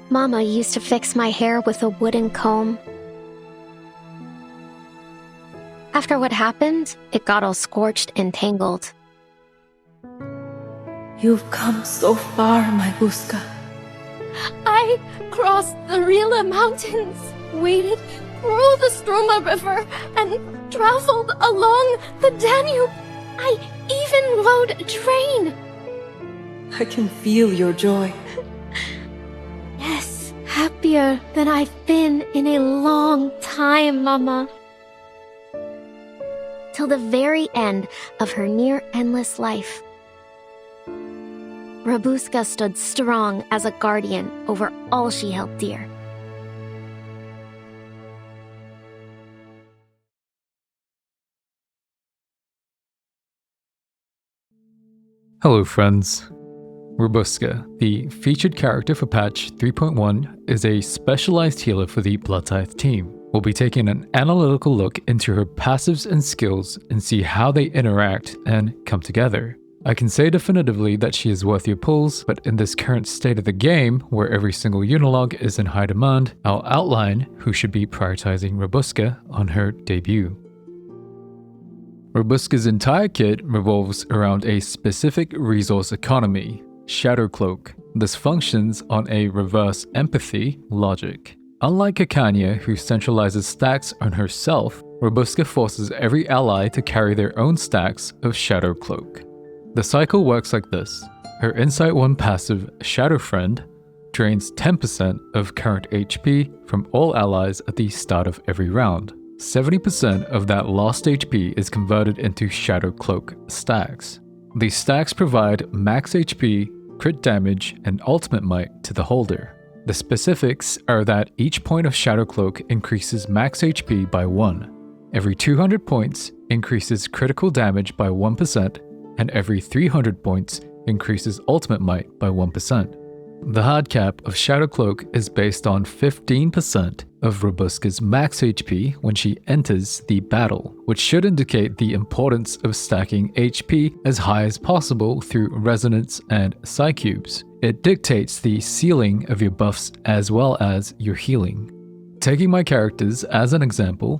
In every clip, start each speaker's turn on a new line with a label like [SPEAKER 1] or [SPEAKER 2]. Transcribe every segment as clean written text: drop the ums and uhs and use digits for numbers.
[SPEAKER 1] Mama used to fix my hair with a wooden comb. After what happened, it got all scorched and tangled.
[SPEAKER 2] You've come so far, my Rubuska.
[SPEAKER 3] I crossed the Rila Mountains, waded through the Struma River, and traveled along the Danube. I even rode a train.
[SPEAKER 2] I can feel your joy.
[SPEAKER 3] Yes, happier than I've been in a long time, Mama.
[SPEAKER 1] Till the very end of her near-endless life. Rubuska stood strong as a guardian over all she held dear.
[SPEAKER 4] Hello friends. Rubuska, the featured character for patch 3.1, is a specialized healer for the Bloodtithe team. We'll be taking an analytical look into her passives and skills and see how they interact and come together. I can say definitively that she is worth your pulls, but in this current state of the game, where every single unilog is in high demand, I'll outline who should be prioritizing Rubuska on her debut. Rubuska's entire kit revolves around a specific resource economy, Shadow Cloak. This functions on a reverse empathy logic. Unlike Akanya, who centralizes stacks on herself, Rubuska forces every ally to carry their own stacks of Shadow Cloak. The cycle works like this. Her Insight 1 passive, Shadow Friend, drains 10% of current HP from all allies at the start of every round. 70% of that lost HP is converted into Shadow Cloak stacks. These stacks provide max HP, crit damage, and ultimate might to the holder. The specifics are that each point of Shadow Cloak increases max HP by 1. Every 200 points increases critical damage by 1%, and every 300 points increases ultimate might by 1%. The hard cap of Shadow Cloak is based on 15% of Rubuska's max HP when she enters the battle, which should indicate the importance of stacking HP as high as possible through resonance and psycubes. It dictates the ceiling of your buffs as well as your healing. Taking my characters as an example,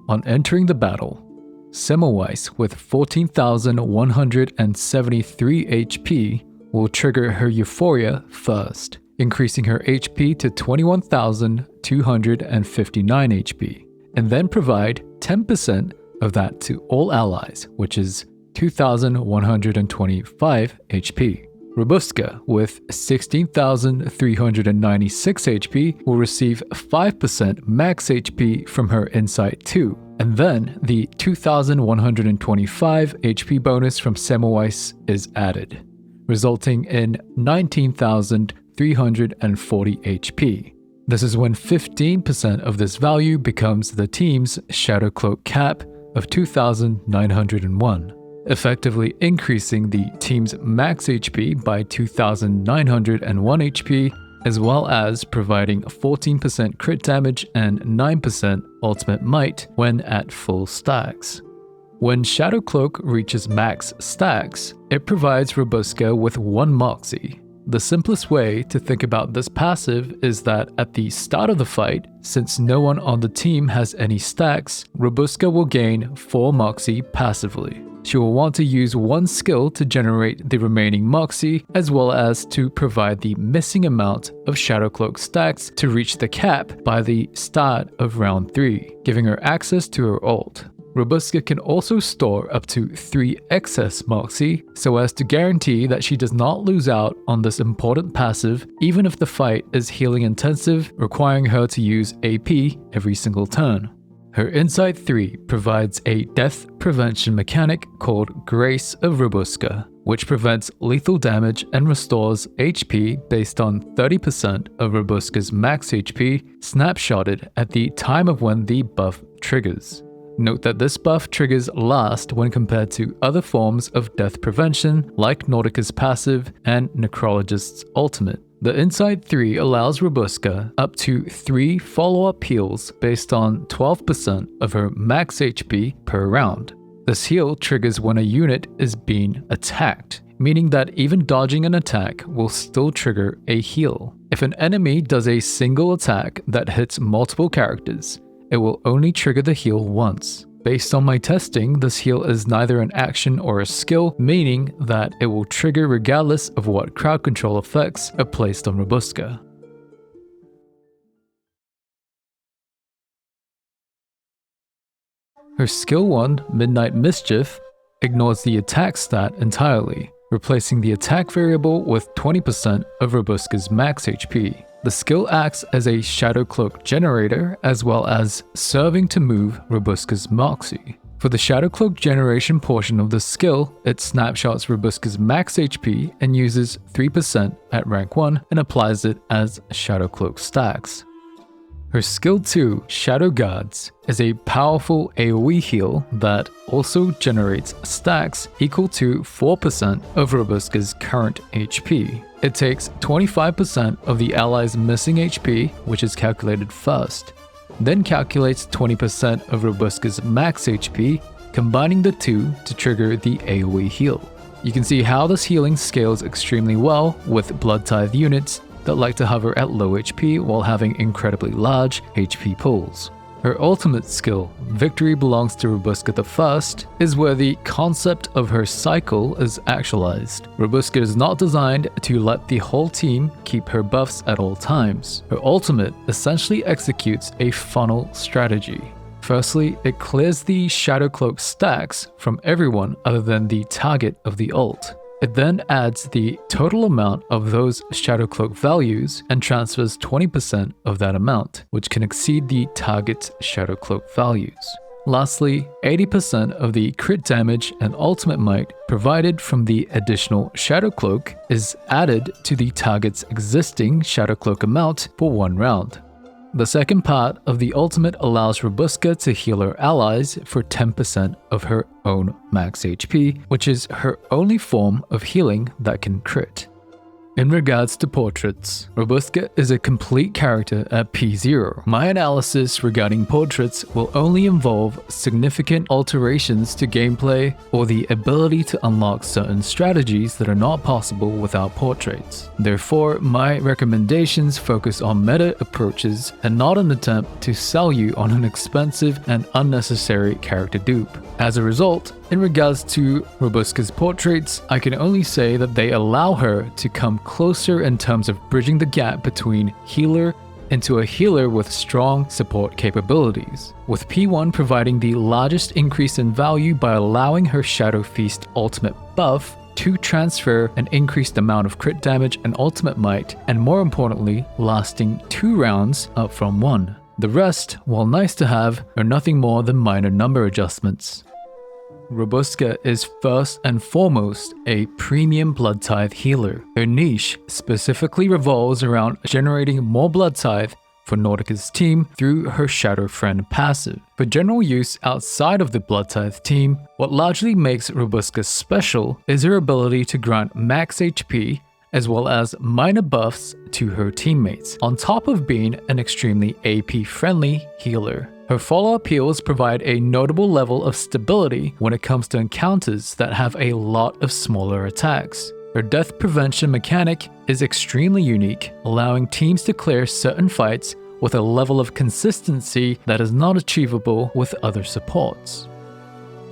[SPEAKER 4] on entering the battle, Semmelweis with 14,173 HP will trigger her Euphoria first, increasing her HP to 21,259 HP, and then provide 10% of that to all allies, which is 2,125 HP. Rubuska with 16,396 HP will receive 5% max HP from her Insight 2, and then the 2,125 HP bonus from Semmelweis is added, resulting in 19,340 HP. This is when 15% of this value becomes the team's Shadow Cloak cap of 2,901, effectively increasing the team's max HP by 2,901 HP, as well as providing 14% crit damage and 9% ultimate might when at full stacks. When Shadow Cloak reaches max stacks, it provides Rubuska with 1 Moxie. The simplest way to think about this passive is that at the start of the fight, since no one on the team has any stacks, Rubuska will gain 4 Moxie passively. She will want to use 1 skill to generate the remaining Moxie, as well as to provide the missing amount of Shadow Cloak stacks to reach the cap by the start of round 3, giving her access to her ult. Rubuska can also store up to 3 excess Moxie, so as to guarantee that she does not lose out on this important passive even if the fight is healing intensive, requiring her to use AP every single turn. Her Insight 3 provides a death prevention mechanic called Grace of Rubuska, which prevents lethal damage and restores HP based on 30% of Rubuska's max HP snapshotted at the time of when the buff triggers. Note that this buff triggers last when compared to other forms of death prevention like Nordica's passive and Necrologist's ultimate. The Insight 3 allows Rubuska up to 3 follow-up heals based on 12% of her max HP per round. This heal triggers when a unit is being attacked, meaning that even dodging an attack will still trigger a heal. If an enemy does a single attack that hits multiple characters, it will only trigger the heal once. Based on my testing, this heal is neither an action or a skill, meaning that it will trigger regardless of what crowd control effects are placed on Rubuska. Her skill 1, Midnight Mischief, ignores the attack stat entirely, replacing the attack variable with 20% of Rubuska's max HP. The skill acts as a shadow cloak generator as well as serving to move Rubuska's Moxie. For the shadow cloak generation portion of the skill, it snapshots Rubuska's max HP and uses 3% at rank 1 and applies it as shadow cloak stacks. Her skill 2, Shadow Guards, is a powerful AoE heal that also generates stacks equal to 4% of Rubuska's current HP. It takes 25% of the ally's missing HP, which is calculated first, then calculates 20% of Rubuska's max HP, combining the two to trigger the AoE heal. You can see how this healing scales extremely well with Bloodtithe units that like to hover at low HP while having incredibly large HP pools. Her ultimate skill, Victory Belongs to Rubuska the First, is where the concept of her cycle is actualized. Rubuska is not designed to let the whole team keep her buffs at all times. Her ultimate essentially executes a funnel strategy. Firstly, it clears the Shadow Cloak stacks from everyone other than the target of the ult. It then adds the total amount of those Shadow Cloak values and transfers 20% of that amount, which can exceed the target's Shadow Cloak values. Lastly, 80% of the crit damage and ultimate might provided from the additional Shadow Cloak is added to the target's existing Shadow Cloak amount for one round. The second part of the ultimate allows Rubuska to heal her allies for 10% of her own max HP, which is her only form of healing that can crit. In regards to portraits, Rubuska is a complete character at P0. My analysis regarding portraits will only involve significant alterations to gameplay or the ability to unlock certain strategies that are not possible without portraits. Therefore, my recommendations focus on meta approaches and not an attempt to sell you on an expensive and unnecessary character dupe. As a result, in regards to Rubuska's portraits, I can only say that they allow her to come closer in terms of bridging the gap between healer into a healer with strong support capabilities, with P1 providing the largest increase in value by allowing her Shadow Feast ultimate buff to transfer an increased amount of crit damage and ultimate might, and more importantly, lasting 2 rounds up from 1. The rest, while nice to have, are nothing more than minor number adjustments. Rubuska is first and foremost a premium Bloodtithe healer. Her niche specifically revolves around generating more Bloodtithe for Nordica's team through her Shadow Friend passive. For general use outside of the Bloodtithe team, what largely makes Rubuska special is her ability to grant max HP as well as minor buffs to her teammates, on top of being an extremely AP-friendly healer. Her follow-up heals provide a notable level of stability when it comes to encounters that have a lot of smaller attacks. Her death prevention mechanic is extremely unique, allowing teams to clear certain fights with a level of consistency that is not achievable with other supports.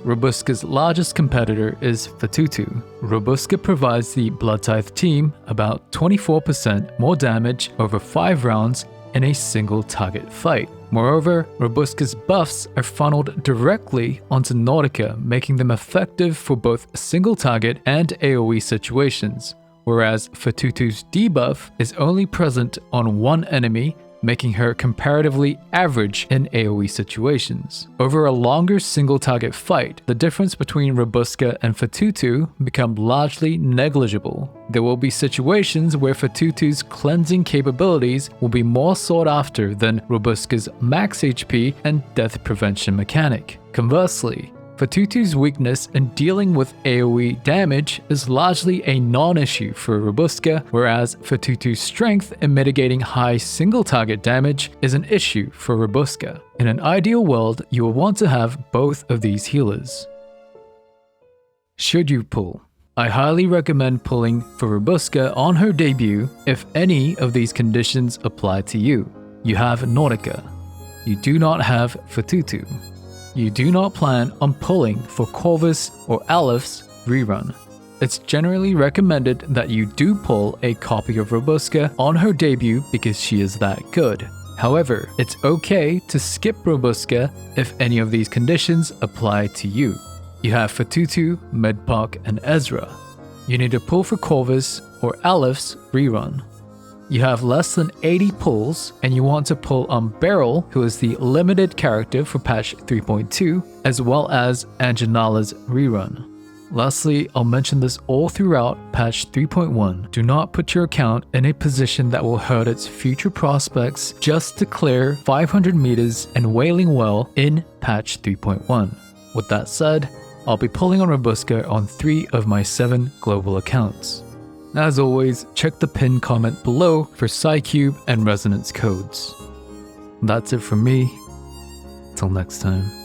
[SPEAKER 4] Rubuska's largest competitor is Fatutu. Rubuska provides the Bloodtithe team about 24% more damage over 5 rounds in a single target fight. Moreover, Rubuska's buffs are funneled directly onto Nordica, making them effective for both single target and AoE situations, whereas Fatutu's debuff is only present on one enemy, making her comparatively average in AoE situations. Over a longer single target fight, the difference between Rubuska and Fatutu become largely negligible. There will be situations where Fatutu's cleansing capabilities will be more sought after than Rubuska's max HP and death prevention mechanic. Conversely, Fatutu's weakness in dealing with AoE damage is largely a non-issue for Rubuska, whereas Fatutu's strength in mitigating high single-target damage is an issue for Rubuska. In an ideal world, you will want to have both of these healers. Should you pull? I highly recommend pulling for Rubuska on her debut if any of these conditions apply to you. You have Nautica. You do not have Fatutu. You do not plan on pulling for Corvus or Alepht's rerun. It's generally recommended that you do pull a copy of Rubuska on her debut because she is that good. However, it's okay to skip Rubuska if any of these conditions apply to you. You have Fatutu, Medpak, and Ezra. You need to pull for Corvus or Alepht's rerun. You have less than 80 pulls, and you want to pull on Beryl, who is the limited character for patch 3.2, as well as Anjanala's rerun. Lastly, I'll mention this all throughout patch 3.1. Do not put your account in a position that will hurt its future prospects just to clear 500 meters and Wailing Well in patch 3.1. With that said, I'll be pulling on Rubuska on 3 of my 7 global accounts. As always, check the pinned comment below for PsyCube and resonance codes. That's it from me. Till next time.